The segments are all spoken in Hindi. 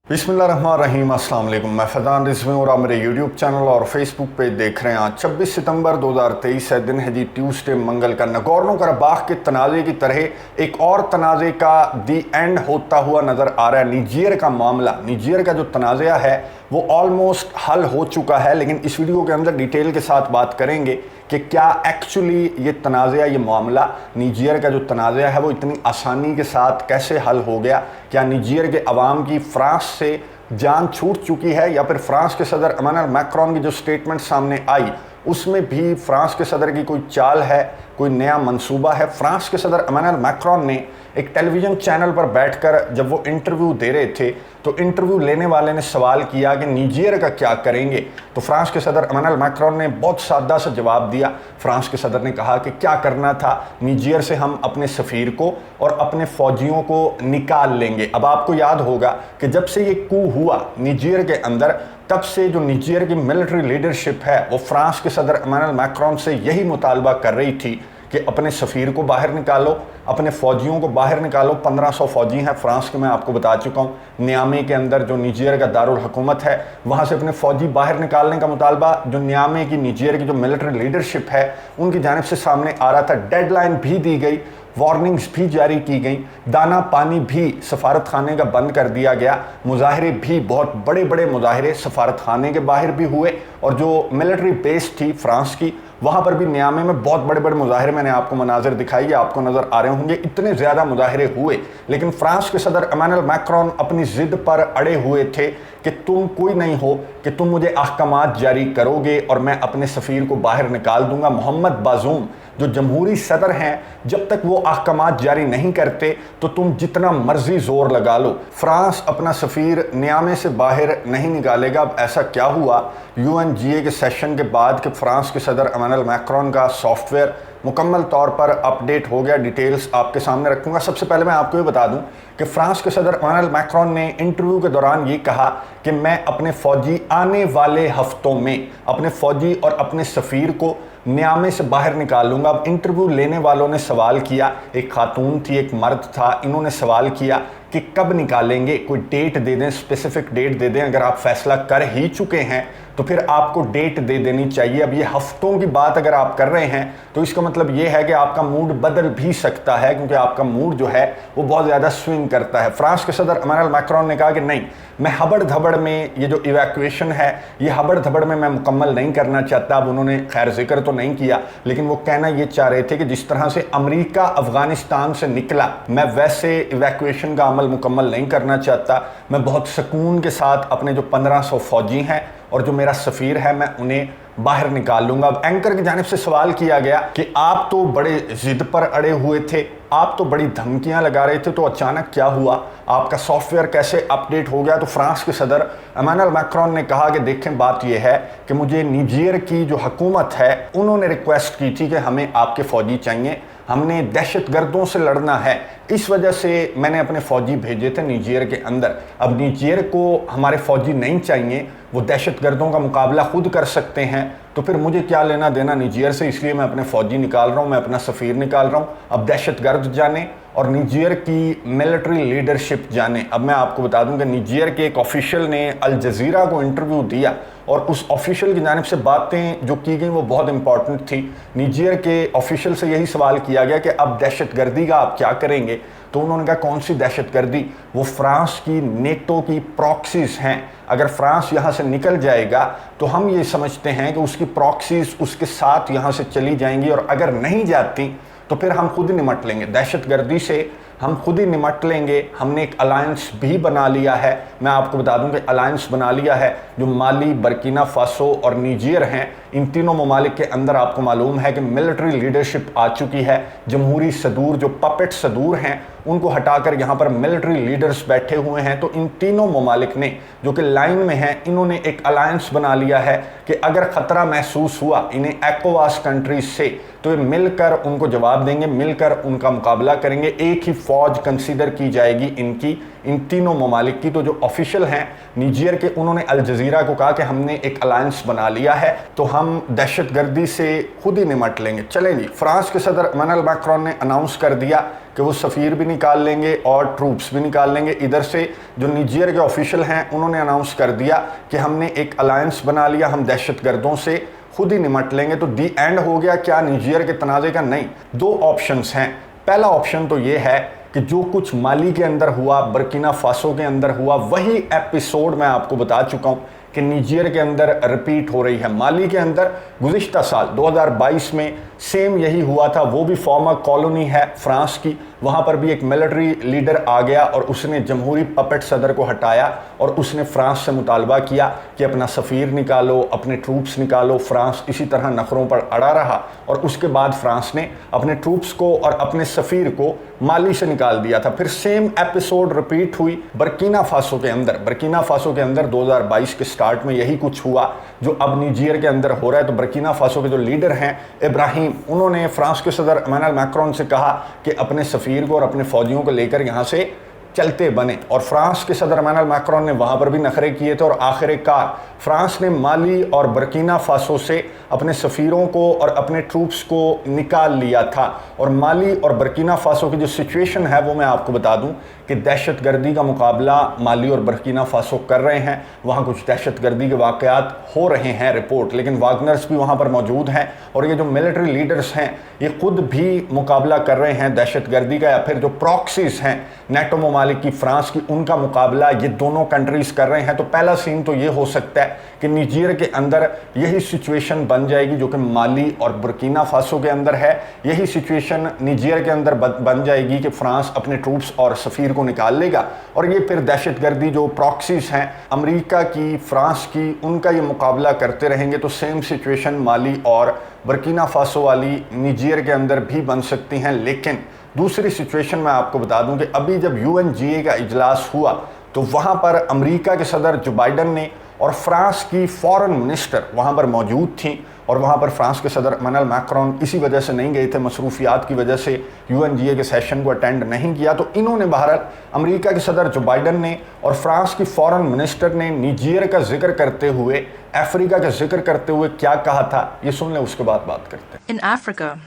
बिस्मिल्लाहिर्रहमानिर्रहीम, अस्सलाम वालेकुम। मैं फैज़ान रिज़वी और आप मेरे यूट्यूब चैनल और फेसबुक पे देख रहे हैं। आज 26 सितंबर 2023 है, दिन है जी ट्यूसडे, मंगल का। नगोर्नो कराबाख के तनाज़े की तरह एक और तनाज़े का दी एंड होता हुआ नज़र आ रहा है। निजेर का मामला, निजेर का जो तनाज़ा है वो ऑलमोस्ट हल हो चुका है, लेकिन इस वीडियो के अंदर डिटेल के साथ बात करेंगे कि क्या एक्चुअली ये तनाज़ा, ये मामला निजेर का जो तनाज़ा है वो इतनी आसानी के साथ कैसे हल हो गया। क्या निजेर के अवाम की फ्रांस से जान छूट चुकी है, या फिर फ्रांस के सदर इमानुएल मैक्रोन की जो स्टेटमेंट सामने आई उसमें भी फ्रांस के सदर की कोई चाल है, कोई नया मंसूबा है। फ्रांस के सदर इमानुएल मैक्रोन ने एक टेलीविज़न चैनल पर बैठकर जब वो इंटरव्यू दे रहे थे तो इंटरव्यू लेने वाले ने सवाल किया कि निजेर का क्या करेंगे, तो फ्रांस के सदर इमानुएल मैक्रोन ने बहुत सादा सा जवाब दिया। फ्रांस के सदर ने कहा कि क्या करना था, निजेर से हम अपने सफ़ीर को और अपने फ़ौजियों को निकाल लेंगे। अब आपको याद होगा कि जब से ये कू हुआ निजेर के अंदर, तब से जो निजेर की मिलिट्री लीडरशिप है वो फ्रांस के सदर इमानुएल मैक्रोन से यही मुतालबा कर रही थी कि अपने सफ़ीर को बाहर निकालो, अपने फ़ौजियों को बाहर निकालो। 1500 फ़ौजी हैं फ्रांस के, मैं आपको बता चुका हूँ। नियामे के अंदर जो निजेर का दारुल हुकूमत है वहाँ से अपने फ़ौजी बाहर निकालने का मुतालबा जो नियामे की, निजेर की जो मिलिट्री लीडरशिप है उनकी जानिब से सामने आ रहा था। डेडलाइन भी दी गई, वार्निंग्स भी जारी की गई, दाना पानी भी सफारत खाने का बंद कर दिया गया। मुजाहरे भी, बहुत बड़े बड़े मुजाहरे सफारत खाने के बाहर भी हुए, और जो मिलिट्री बेस थी फ्रांस की वहाँ पर भी नियामे में बहुत बड़े बड़े मुजाहरे, मैंने आपको मनाजिर दिखाई, आपको नज़र आ रहे होंगे। इतने ज़्यादा मुजाहरे हुए, लेकिन फ्रांस के सदर इमानुएल मैक्रोन अपनी ज़िद पर अड़े हुए थे कि तुम कोई नहीं हो कि तुम मुझे अहकामात जारी करोगे और मैं अपने सफ़ीर को बाहर निकाल दूंगा। मोहम्मद बाज़ूम जो जमहूरी सदर हैं, जब तक वो अहकामात जारी नहीं करते तो तुम जितना मर्जी जोर लगा लो, फ्रांस अपना सफ़ीर नियामे से बाहर नहीं निकालेगा। अब ऐसा क्या हुआ UNGA के सेशन के बाद कि फ्रांस के सदर इमानुएल मैक्रोन का सॉफ्टवेयर मुकम्मल तौर पर अपडेट हो गया। डिटेल्स आपके सामने रखूंगा। सबसे पहले मैं आपको ये बता दूं कि फ्रांस के सदर इमानुएल मैक्रोन ने इंटरव्यू के दौरान ये कहा कि मैं अपने फ़ौजी आने वाले हफ्तों में अपने फ़ौजी और अपने सफ़ीर को नियामे से बाहर निकाल लूँगा। अब इंटरव्यू लेने वालों ने सवाल किया, एक खातून थी, एक मर्द था, इन्होंने सवाल किया कि कब निकालेंगे, कोई डेट दे दें, स्पेसिफिक डेट दे दें। अगर आप फैसला कर ही चुके हैं तो फिर आपको डेट दे देनी चाहिए। अब ये हफ्तों की बात अगर आप कर रहे हैं तो इसका मतलब ये है कि आपका मूड बदल भी सकता है, क्योंकि आपका मूड जो है वो बहुत ज़्यादा स्विंग करता है। फ्रांस के सदर इमानुएल मैक्रोन ने कहा कि नहीं, मैं हबड़ धबड़ में ये जो इवैक्यूएशन है, ये हबड़ धबड़ में मैं मुकम्मल नहीं करना चाहता। अब उन्होंने खैर जिक्र तो नहीं किया, लेकिन वो कहना ये चाह रहे थे कि जिस तरह से अमेरिका अफगानिस्तान से निकला, मैं वैसे इवैक्यूएशन का अमल मुकम्मल नहीं करना चाहता। मैं बहुत सुकून के साथ अपने जो 1500 फ़ौजी हैं और जो मेरा सफ़ीर है मैं उन्हें बाहर निकाल लूँगा। अब एंकर की जानिब से सवाल किया गया कि आप तो बड़े ज़िद पर अड़े हुए थे, आप तो बड़ी धमकियां लगा रहे थे, तो अचानक क्या हुआ, आपका सॉफ्टवेयर कैसे अपडेट हो गया। तो फ्रांस के सदर इमानुएल मैक्रोन ने कहा कि देखें, बात यह है कि मुझे निजेर की जो हुकूमत है उन्होंने रिक्वेस्ट की थी कि हमें आपके फ़ौजी चाहिए, हमने दहशतगर्दों से लड़ना है, इस वजह से मैंने अपने फ़ौजी भेजे थे निजेर के अंदर। अब निजेर को हमारे फ़ौजी नहीं चाहिए, वो दहशतगर्दों का मुकाबला खुद कर सकते हैं, तो फिर मुझे क्या लेना देना निजेर से, इसलिए मैं अपने फ़ौजी निकाल रहा हूँ, मैं अपना सफ़ीर निकाल रहा हूँ। अब दहशतगर्द जाने और निजेर की मिलिट्री लीडरशिप जाने। अब मैं आपको बता दूं कि निजेर के एक ऑफिशियल ने अल जज़ीरा को इंटरव्यू दिया और उस ऑफिशियल की जानिब से बातें जो की गई वो बहुत इंपॉर्टेंट थी। निजेर के ऑफिशियल से यही सवाल किया गया कि अब दहशतगर्दी का आप क्या करेंगे, तो उन्होंने कहा कौन सी दहशतगर्दी, वो फ्रांस की नेटो की प्रॉक्सीज हैं। अगर फ्रांस यहाँ से निकल जाएगा तो हम ये समझते हैं कि उसकी प्रॉक्सीज उसके साथ यहाँ से चली जाएंगी, और अगर नहीं जाती तो फिर हम खुद निमट लेंगे दहशतगर्दी से, हम खुद ही निमट लेंगे। हमने एक अलायंस भी बना लिया है, मैं आपको बता दूं कि अलायंस बना लिया है जो माली, बर्किना फासो और निजेर हैं। इन तीनों ममालिक के अंदर आपको मालूम है कि मिलिट्री लीडरशिप आ चुकी है। जमहूरी सदूर, जो पपेट सदूर हैं, उनको हटाकर यहाँ पर मिलिट्री लीडर्स बैठे हुए हैं। तो इन तीनों ममालिक ने जो कि लाइन में हैं, इन्होंने एक अलायंस बना लिया है कि अगर ख़तरा महसूस हुआ इन्हें ECOWAS कंट्रीज से, तो ये मिलकर उनको जवाब देंगे, मिलकर उनका मुकाबला करेंगे। एक ही फ़ौज कंसीडर की जाएगी इनकी, इन तीनों ममालिक की। तो जो ऑफिशियल हैं निजीर के, उन्होंने अल जजीरा को कहा कि हमने एक अलायंस बना लिया है, तो हम दहशतगर्दी से खुद ही निमट लेंगे। चलें जी, फ्रांस के सदर इमैनुअल मैक्रोन ने अनाउंस कर दिया कि वो सफ़ीर भी निकाल लेंगे और ट्रूप्स भी निकाल लेंगे। इधर से जो निजीर के ऑफिशियल हैं उन्होंने अनाउंस कर दिया कि हमने एक अलायंस बना लिया, हम दहशतगर्दों से खुद ही निमट लेंगे। तो दी एंड हो गया क्या निजीर के तनाज़े का? नहीं, दो ऑप्शंस हैं। पहला ऑप्शन तो ये है कि जो कुछ माली के अंदर हुआ, बर्किना फासो के अंदर हुआ, वही एपिसोड मैं आपको बता चुका हूँ कि निजीर के अंदर रिपीट हो रही है। माली के अंदर गुज़िश्ता साल 2022 में सेम यही हुआ था। वो भी फॉर्मर कॉलोनी है फ्रांस की, वहाँ पर भी एक मिलिट्री लीडर आ गया और उसने जमहूरी पपेट सदर को हटाया और उसने फ्रांस से मुतालबा किया कि अपना सफ़ीर निकालो, अपने ट्रूप्स निकालो। फ्रांस इसी तरह नखरों पर अड़ा रहा और उसके बाद फ्रांस ने अपने ट्रूप्स को और अपने सफ़ीर को माली से निकाल दिया था। फिर सेम एपिसोड रिपीट हुई बर्किना फासो के अंदर। बर्किना फासो के अंदर 2022 के स्टार्ट में यही कुछ हुआ जो अब निजीर के अंदर हो रहा है। तो बर्किना फासो के जो लीडर हैं इब्राहिम, उन्होंने फ्रांस के सदर इमैनुअल मैक्रोन से कहा कि अपने सफ़ीर को और अपने फौजियों को लेकर यहाँ से चलते बने, और फ्रांस के सदर इमैनुअल मैक्रोन ने वहाँ पर भी नखरे किए थे और आखिरकार फ्रांस ने माली और बर्किना फासो से अपने सफ़ीरों को और अपने ट्रूप्स को निकाल लिया था। और माली और बर्किना फासो की जो सिचुएशन है वो मैं आपको बता दूं कि दहशतगर्दी का मुकाबला माली और बर्किना फासो कर रहे हैं। वहाँ कुछ दहशतगर्दी के वाक़यात हो रहे हैं रिपोर्ट, लेकिन वागनर्स भी वहाँ पर मौजूद हैं और ये जो मिलिट्री लीडर्स हैं ये खुद भी मुकाबला कर रहे हैं दहशतगर्दी का, या फिर जो प्रॉक्सीज हैं नेटो ममालिक की, फ्रांस की, उनका मुकाबला ये दोनों कंट्रीज़ कर रहे हैं। तो पहला सीन तो ये हो सकता है कि निजीर के अंदर यही सिचुएशन बन जाएगी जो कि माली और बुर्किना फासो के अंदर है। यही सिचुएशन निजीर के अंदर बन जाएगी कि फ्रांस अपने ट्रूप्स और सफ़ीर को निकाल लेगा और ये फिर दहशतगर्दी जो प्रॉक्सीज हैं अमेरिका की, फ्रांस की, उनका ये मुकाबला करते रहेंगे। तो सेम सिचुएशन माली और बुर्किना फासो वाली निजीर के अंदर भी बन सकती हैं। लेकिन दूसरी सिचुएशन मैं आपको बता दूं कि अभी जब UNGA का इजलास हुआ तो वहाँ पर अमेरिका के सदर जो बाइडन ने और फ्रांस की फॉरेन मिनिस्टर वहाँ पर मौजूद थी, और वहाँ पर फ्रांस के सदर इमैनुअल मैक्रोन इसी वजह से नहीं गए थे, मसरूफियात की वजह से UNGA के सेशन को अटेंड नहीं किया। तो इन्होंने बहरहाल अमेरिका के सदर जो बाइडन ने और फ्रांस की फॉरेन मिनिस्टर ने निजीर का जिक्र करते हुए, अफ्रीका का जिक्र करते हुए क्या कहा था, ये सुन लें, उसके बाद बात करते हैं। In Africa,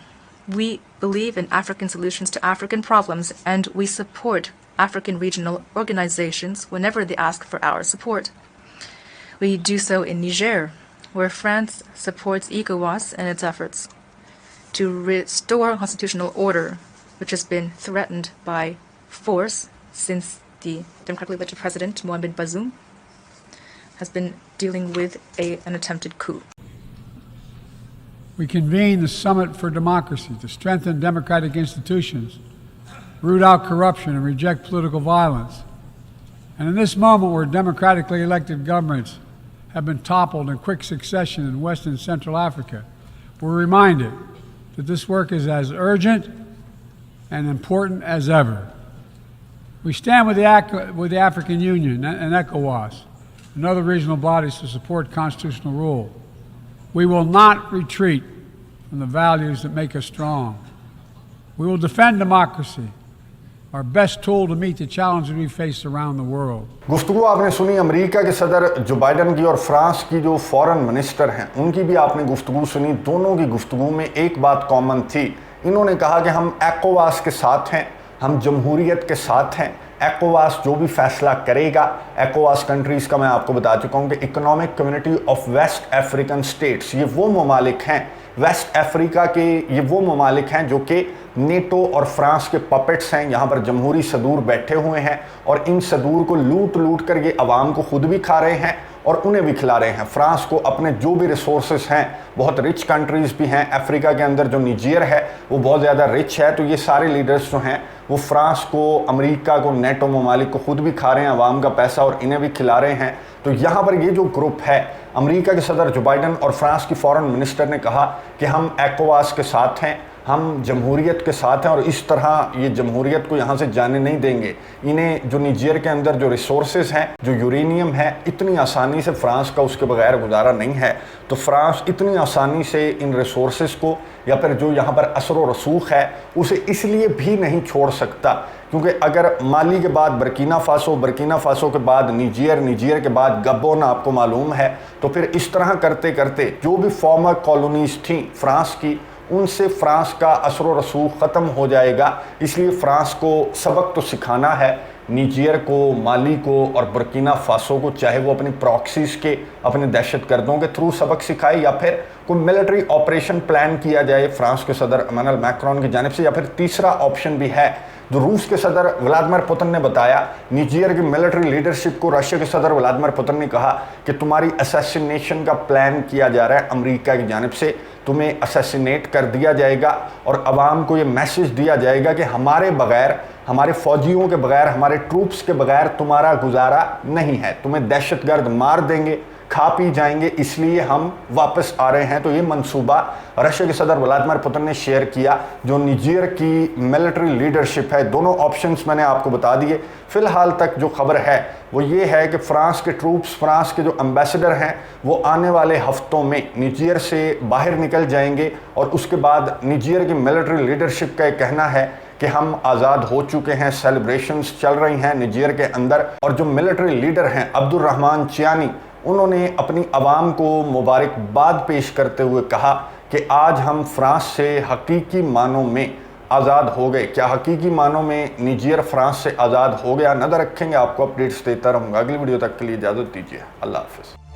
we believe in African solutions to African problems, and we support African regional organizations whenever they ask for our support. We do so in Niger, where France supports ECOWAS in its efforts to restore constitutional order, which has been threatened by force since the democratically elected president, Mohamed Bazoum, has been dealing with an attempted coup. We convene the Summit for Democracy to strengthen democratic institutions, root out corruption, and reject political violence. And in this moment where democratically elected governments have been toppled in quick succession in West and Central Africa, we're reminded that this work is as urgent and important as ever. We stand with the African Union and ECOWAS and other regional bodies to support constitutional rule. We will not retreat from the values that make us strong. We will defend democracy, our best tool to meet the challenges we face around the world. गुफ्तगू आपने सुनी अमेरिका के सदर जो बाइडन की और फ्रांस की जो फॉरेन मिनिस्टर हैं उनकी भी आपने गुफ्तगू सुनी। दोनों की गुफ्तगू में एक बात कॉमन थी, इन्होंने कहा कि हम ECOWAS के साथ हैं, हम जमहूरियत के साथ हैं, ECOWAS जो भी फैसला करेगा। ECOWAS कंट्रीज़ का मैं आपको बता चुका हूँ कि Economic Community of West African States, ये वो ममालिक हैं वेस्ट अफ्रीका के, ये वो ममालिक हैं जो कि नेटो और फ्रांस के पपेट्स हैं। यहाँ पर जमहूरी सदूर बैठे हुए हैं और इन सदूर को लूट लूट कर ये अवाम को खुद भी खा रहे हैं और उन्हें भी खिला रहे हैं। फ्रांस को अपने जो भी रिसोर्सेज हैं, बहुत रिच कंट्रीज़ भी हैं अफ्रीका के अंदर, जो निजीर है वो बहुत ज़्यादा रिच है। तो ये सारे लीडर्स जो हैं वो फ्रांस को, अमेरिका को, नेटो ममालिक को खुद भी खा रहे हैं अवाम का पैसा और इन्हें भी खिला रहे हैं। तो यहाँ पर ये जो ग्रुप है, अमेरिका के सदर जो बाइडन और फ्रांस की फॉरेन मिनिस्टर ने कहा कि हम ECOWAS के साथ हैं, हम जमहूरियत के साथ हैं और इस तरह ये जमहूरियत को यहाँ से जाने नहीं देंगे। इन्हें जो निजेर के अंदर जो रिसोर्सेज हैं, जो यूरेनियम है, इतनी आसानी से फ्रांस का उसके बगैर गुजारा नहीं है। तो फ्रांस इतनी आसानी से इन रिसोर्सेज को या फिर जो यहाँ पर असर व रसूख है उसे इसलिए भी नहीं छोड़ सकता क्योंकि अगर माली के बाद बर्किना फ़ासो के बाद निजेर के बाद गबोन आपको मालूम है, तो फिर इस तरह करते करते जो भी फॉर्मर कॉलोनीज़ थी फ्रांस की, उनसे फ्रांस का असर व रसूख ख़त्म हो जाएगा। इसलिए फ्रांस को सबक तो सिखाना है, निजेर को, माली को और बर्किना फ़ासो को, चाहे वो अपनी प्रॉक्सीज़ के, अपने दहशतगर्दों के थ्रू सबक सिखाए या फिर कोई मिलिट्री ऑपरेशन प्लान किया जाए फ्रांस के सदर इमैनुअल मैक्रोन की जानिब से। या फिर तीसरा ऑप्शन भी है जो रूस के सदर व्लादिमीर पुतिन ने बताया, निजेर की मिलिट्री लीडरशिप को रशिया के सदर व्लादिमीर पुतिन ने कहा कि तुम्हारी असैसिनेशन का प्लान किया जा रहा है अमेरिका की जानिब से, तुम्हें असैसिनेट कर दिया जाएगा और आवाम को ये मैसेज दिया जाएगा कि हमारे बगैर, हमारे फौजियों के बगैर, हमारे ट्रूप्स के बगैर तुम्हारा गुजारा नहीं है, तुम्हें दहशतगर्द मार देंगे, खा पी जाएंगे, इसलिए हम वापस आ रहे हैं। तो ये मंसूबा रशिया के सदर व्लादिमीर पुतिन ने शेयर किया। जो निजेर की मिलिट्री लीडरशिप है, दोनों ऑप्शंस मैंने आपको बता दिए। फिलहाल तक जो खबर है वो ये है कि फ्रांस के ट्रूप्स, फ्रांस के जो एम्बेसडर हैं, वो आने वाले हफ्तों में निजेर से बाहर निकल जाएंगे और उसके बाद निजेर की मिलिट्री लीडरशिप का ये कहना है कि हम आज़ाद हो चुके हैं, सेलिब्रेशंस चल रही हैं निजेर के अंदर। और जो मिलिट्री लीडर हैं अब्दुर्रहमान चियानी, उन्होंने अपनी आवाम को मुबारकबाद पेश करते हुए कहा कि आज हम फ्रांस से हकीकी मानों में आज़ाद हो गए। क्या हकीकी मानों में निजेर फ्रांस से आज़ाद हो गया? नज़र रखेंगे, आपको अपडेट्स देता रहूँगा। अगली वीडियो तक के लिए इजाज़त दीजिए। अल्लाह हाफ़िज़।